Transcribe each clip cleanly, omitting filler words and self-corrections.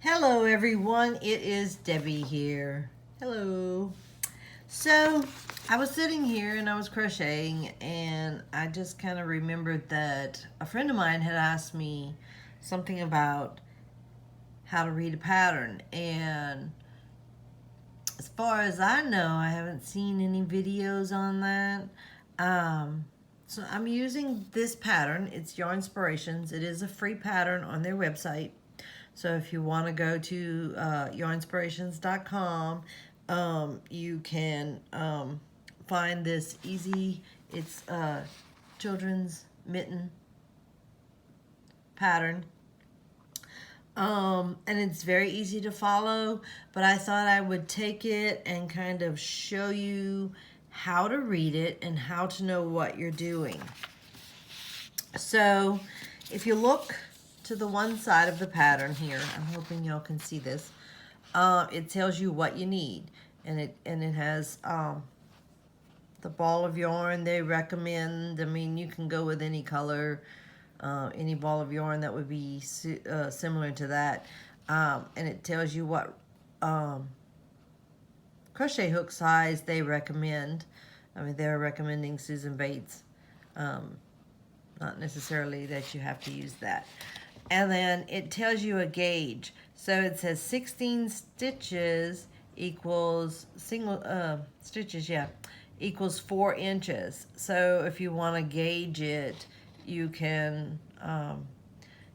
Hello everyone, it is Debbie here. Hello. So I was sitting here and I was crocheting and I just kind of remembered that a friend of mine had asked me something about how to read a pattern, and as far as I know I haven't seen any videos on that. So I'm using this pattern. It's Yarn Inspirations. It is a free pattern on their website. So if you want to go to yarnspirations.com, you can find this easy, it's children's mitten pattern. And it's very easy to follow, but I thought I would take it and kind of show you how to read it and how to know what you're doing. So if you look to the one side of the pattern here, I'm hoping y'all can see this, it tells you what you need, and it has the ball of yarn they recommend. I mean, you can go with any color, any ball of yarn that would be similar to that, and it tells you what crochet hook size they recommend. I mean, they're recommending Susan Bates, not necessarily that you have to use that. And then it tells you a gauge. So it says 16 stitches equals equals 4 inches. So if you want to gauge it, you can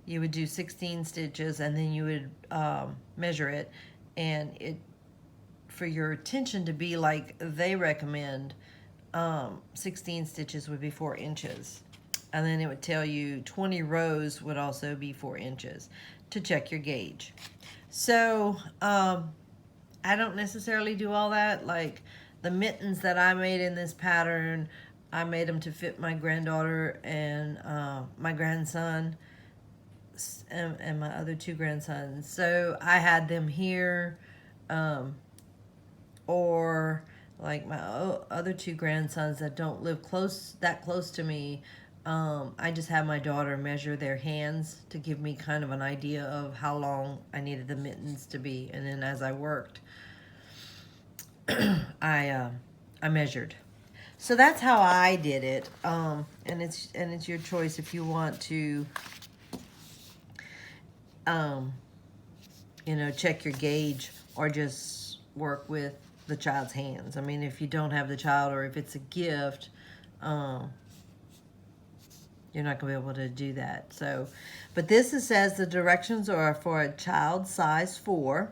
you would do 16 stitches and then you would measure it, and it, for your tension to be like they recommend, 16 stitches would be 4 inches. And then it would tell you 20 rows would also be 4 inches to check your gauge. So I don't necessarily do all that. Like the mittens that I made in this pattern, I made them to fit my granddaughter and my grandson and my other 2 grandsons. So I had them here, or like my other 2 grandsons that don't live that close to me, I just had my daughter measure their hands to give me kind of an idea of how long I needed the mittens to be, and then as I worked, I measured. So that's how I did it, and it's your choice if you want to, check your gauge or just work with the child's hands. I mean, if you don't have the child or if it's a gift, you're not going to be able to do that. So, but this says the directions are for a child size 4.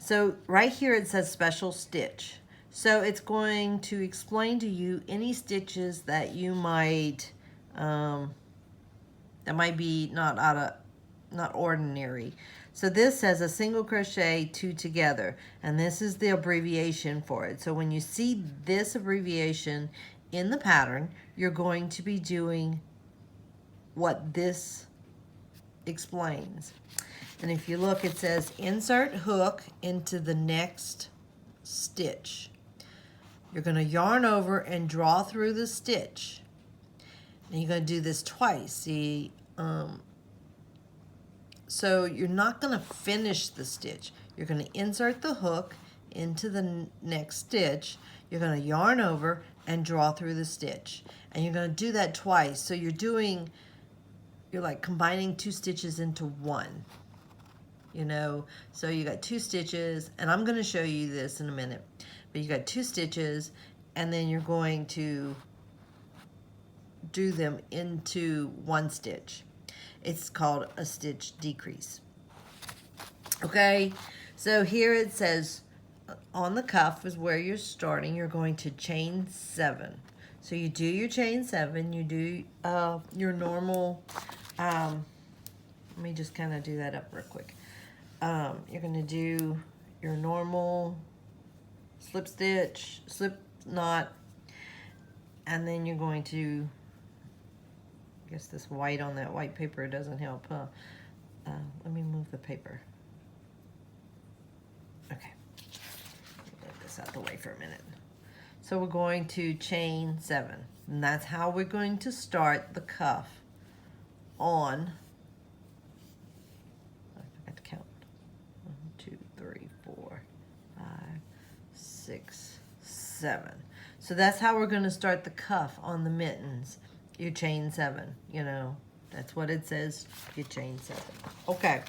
So right here it says special stitch. So it's going to explain to you any stitches that you might, that might be not ordinary. So this says a single crochet 2 together, and this is the abbreviation for it. So when you see this abbreviation in the pattern, you're going to be doing what this explains. And if you look, it says insert hook into the next stitch. You're going to yarn over and draw through the stitch, and you're going to do this twice. See, so you're not going to finish the stitch. You're going to insert the hook into the next stitch. You're going to yarn over and draw through the stitch, and you're going to do that twice. So you're like combining 2 stitches into one, so you got 2 stitches, and I'm going to show you this in a minute, but you got 2 stitches, and then you're going to do them into 1 stitch. It's called a stitch decrease. Okay, so here it says on the cuff is where you're starting. You're going to chain 7. So you do your chain 7, you do your normal, let me just kind of do that up real quick. You're going to do your normal slip stitch, slip knot, and then you're going to, I guess this white on that white paper doesn't help, huh? Let me move the paper. Okay, let this out the way for a minute. So we're going to chain 7, and that's how we're going to start the cuff on, I forgot to count, 7. So that's how we're going to start the cuff on the mittens. You chain 7, you know, that's what it says, you chain 7. Okay,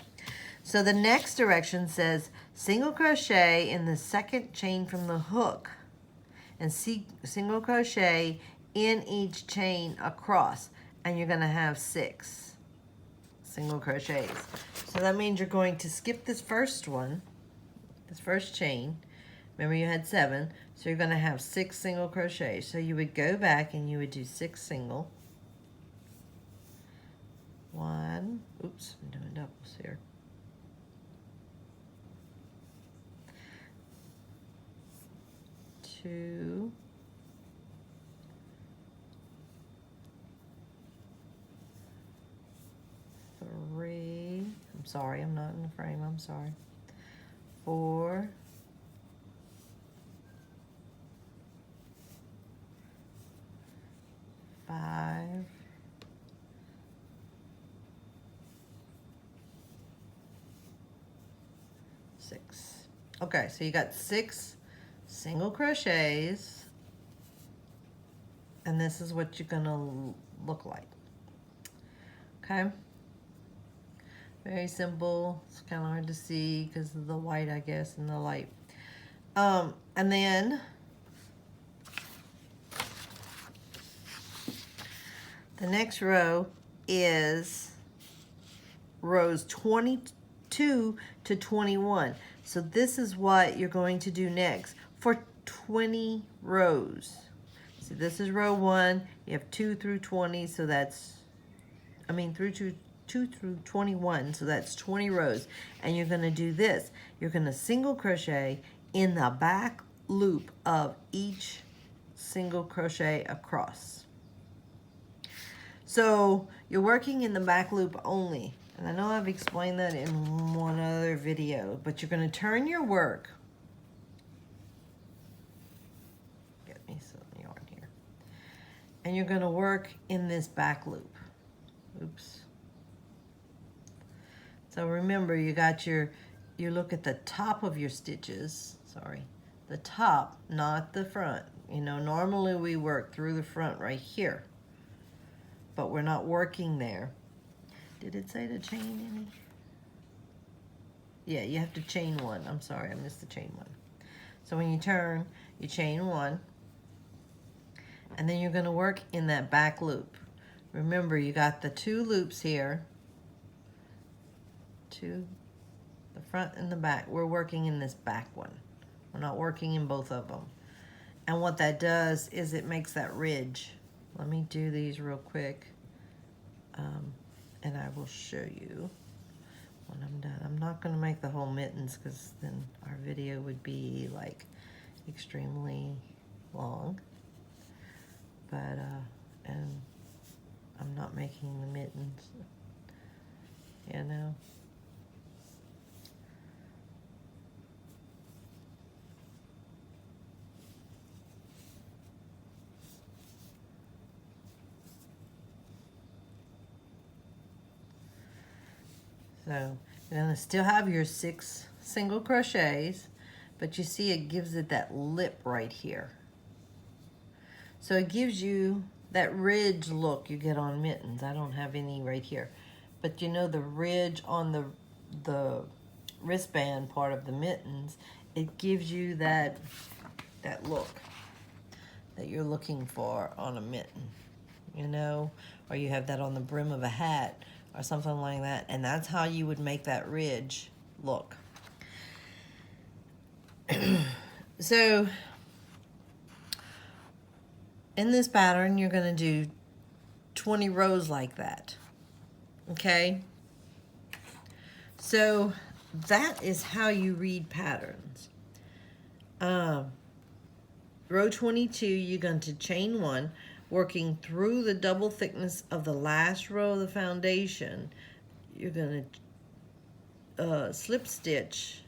so the next direction says single crochet in the second chain from the hook and single crochet in each chain across, and you're going to have 6 single crochets. So that means you're going to skip this first one, this first chain. Remember you had 7, so you're going to have 6 single crochets. So you would go back and you would do 6 single. 1, oops, I'm doing doubles here. 2, 3, I'm sorry, I'm not in the frame, I'm sorry. 4, 5, 6. Okay, so you got 6 single crochets, and this is what you're gonna look like. Okay, very simple. It's kind of hard to see because of the white, I guess, and the light. And then the next row is rows 22 to 21. So this is what you're going to do next for 20 rows. So this is row 1. You have 2 through 20, so that's, through 2 through 21, so that's 20 rows. And you're going to do this. You're going to single crochet in the back loop of each single crochet across. So you're working in the back loop only. And I know I've explained that in one other video, but you're going to turn your work. Get me some yarn here. And you're going to work in this back loop. Oops. So remember, you got you look at the top of your stitches, sorry, the top, not the front. You know, normally we work through the front right here, but we're not working there. Did it say to chain any? Yeah, you have to chain 1. I'm sorry, I missed the chain 1. So when you turn, you chain 1, and then you're going to work in that back loop. Remember, you got the 2 loops here, 2, the front and the back. We're working in this back one. We're not working in both of them. And what that does is it makes that ridge. Let me do these real quick. And I will show you when I'm done. I'm not going to make the whole mittens because then our video would be like extremely long. But, and I'm not making the mittens, you know. So you're going to still have your 6 single crochets, but you see it gives it that lip right here. So it gives you that ridge look you get on mittens. I don't have any right here. But you know the ridge on the wristband part of the mittens, it gives you that look that you're looking for on a mitten, you know, or you have that on the brim of a hat or something like that, and that's how you would make that ridge look. So in this pattern, you're going to do 20 rows like that, okay? So that is how you read patterns. Row 22, you're going to chain 1, working through the double thickness of the last row of the foundation. You're going to slip stitch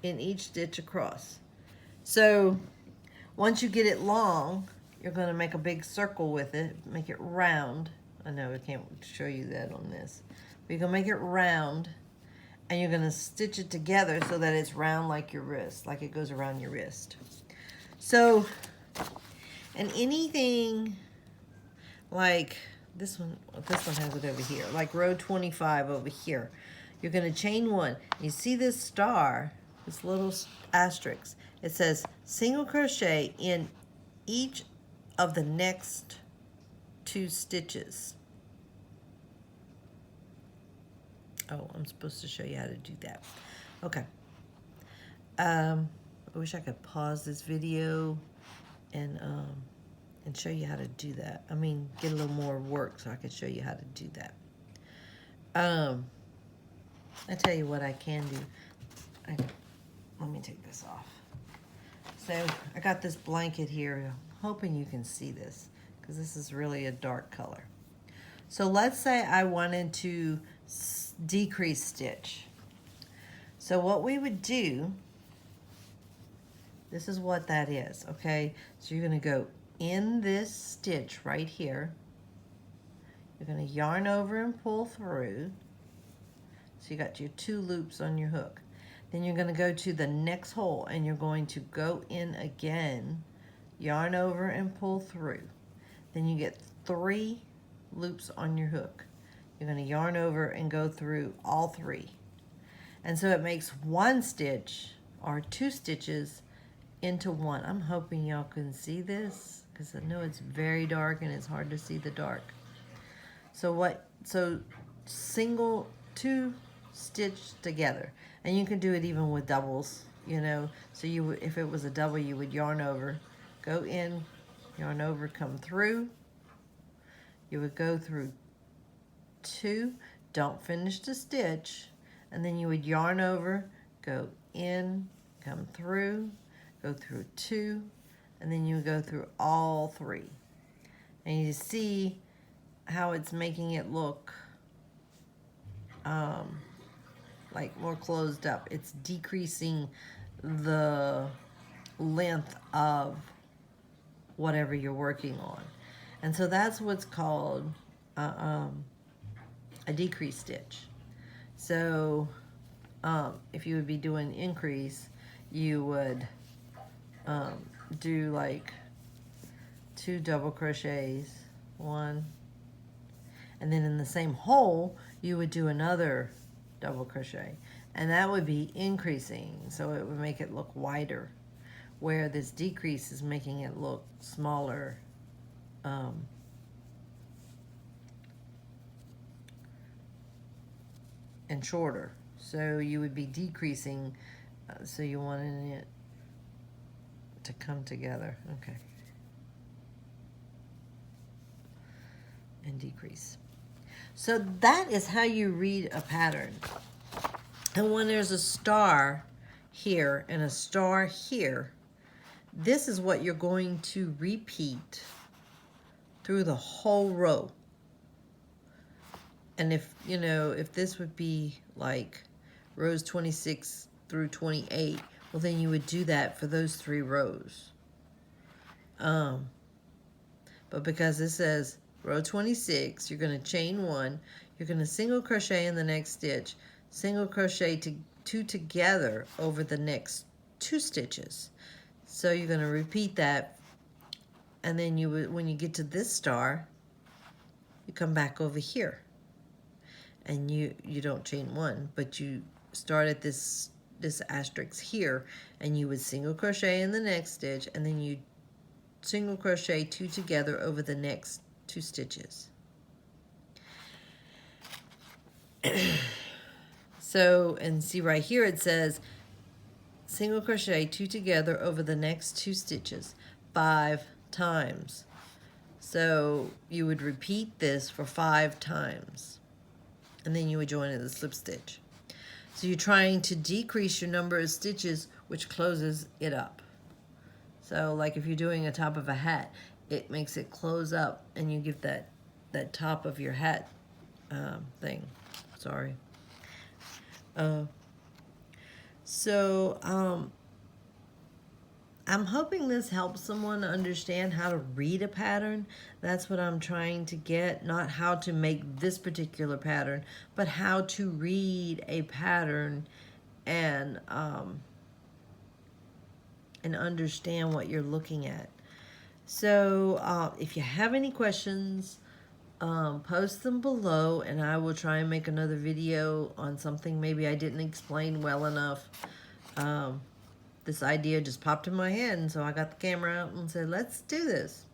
in each stitch across. So once you get it long, you're going to make a big circle with it, make it round. I know I can't show you that on this, but you're going to make it round, and you're going to stitch it together so that it's round like your wrist, like it goes around your wrist. So, and anything like this one has it over here, like row 25 over here. You're going to chain one. You see this star, this little asterisk. It says single crochet in each of the next 2 stitches. Oh, I'm supposed to show you how to do that. Okay. I wish I could pause this video and show you how to do that. I mean, get a little more work so I could show you how to do that. I tell you what I can do. Let me take this off. So I got this blanket here. I'm hoping you can see this because this is really a dark color. So let's say I wanted to decrease stitch. So what we would do, this is what that is, okay? So you're going to go in this stitch right here. You're going to yarn over and pull through. So you got your 2 loops on your hook. Then you're going to go to the next hole and you're going to go in again, yarn over and pull through. Then you get 3 loops on your hook. You're going to yarn over and go through all 3. And so it makes 1 stitch or 2 stitches into 1. I'm hoping y'all can see this because I know it's very dark and it's hard to see the dark. So single 2 stitch together, and you can do it even with doubles, you know. So you would, if it was a double, you would yarn over, go in, yarn over, come through. You would go through 2, don't finish the stitch, and then you would yarn over, go in, come through, go through 2, and then you would go through all 3. And you see how it's making it look like more closed up. It's decreasing the length of whatever you're working on. And so that's what's called a decrease stitch. So if you would be doing increase, you would do like 2 double crochets, 1, and then in the same hole you would do another double crochet, and that would be increasing, so it would make it look wider, where this decrease is making it look smaller. And shorter. So you would be decreasing, so you wanted it to come together. Okay. And decrease. So that is how you read a pattern. And when there's a star here and a star here, this is what you're going to repeat through the whole row. And if, you know, if this would be like rows 26 through 28, well, then you would do that for those 3 rows. But because it says row 26, you're going to chain 1, you're going to single crochet in the next stitch, single crochet 2 together over the next 2 stitches. So you're going to repeat that, and then you would, when you get to this star, you come back over here. And you don't chain 1, but you start at this asterisk here, and you would single crochet in the next stitch, and then you single crochet 2 together over the next 2 stitches. So, and see right here it says single crochet 2 together over the next 2 stitches 5 times. So you would repeat this for 5 times. And then you would join in the slip stitch. So you're trying to decrease your number of stitches, which closes it up. So like if you're doing a top of a hat, it makes it close up, and you give that top of your hat thing. Sorry. I'm hoping this helps someone understand how to read a pattern. That's what I'm trying to get, not how to make this particular pattern, but how to read a pattern and understand what you're looking at. So if you have any questions, post them below, and I will try and make another video on something maybe I didn't explain well enough. This idea just popped in my head, and so I got the camera out and said, let's do this.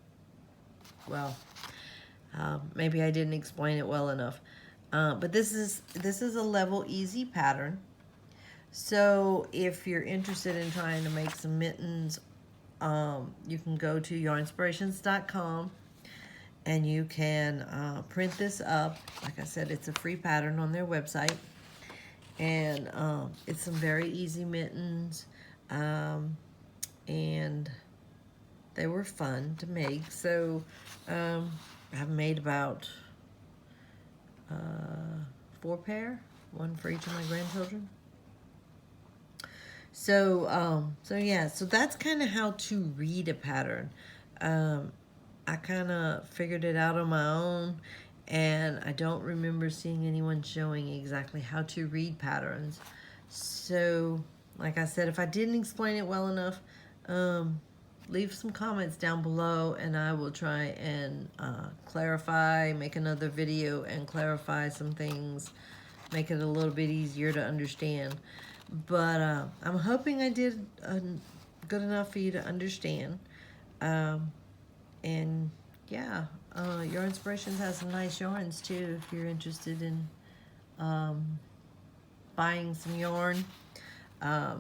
Well, maybe I didn't explain it well enough. But this is a level easy pattern. So if you're interested in trying to make some mittens, you can go to yarnspirations.com and you can print this up. Like I said, it's a free pattern on their website. And it's some very easy mittens. And they were fun to make. So I've made about 4 pair, one for each of my grandchildren. So yeah, so that's kind of how to read a pattern. I kind of figured it out on my own, and I don't remember seeing anyone showing exactly how to read patterns. So, like I said, if I didn't explain it well enough, leave some comments down below, and I will try and clarify, make another video and clarify some things, make it a little bit easier to understand. But I'm hoping I did good enough for you to understand. And yeah, Yarn Inspirations has some nice yarns too if you're interested in buying some yarn. I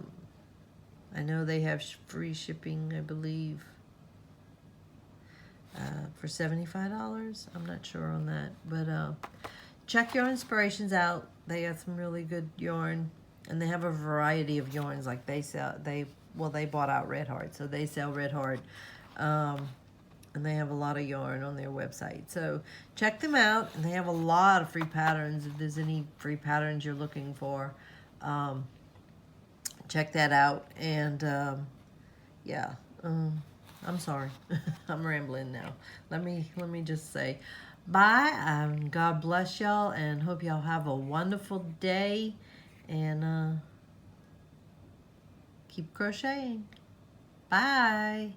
know they have free shipping, I believe, for $75. I'm not sure on that, but check Yarn Inspirations out. They got some really good yarn, and they have a variety of yarns. Like they bought out Red Heart, so they sell Red Heart, and they have a lot of yarn on their website. So check them out, and they have a lot of free patterns. If there's any free patterns you're looking for, check that out. And yeah, I'm sorry, I'm rambling now. Let me just say bye. God bless y'all, and hope y'all have a wonderful day, and keep crocheting. Bye.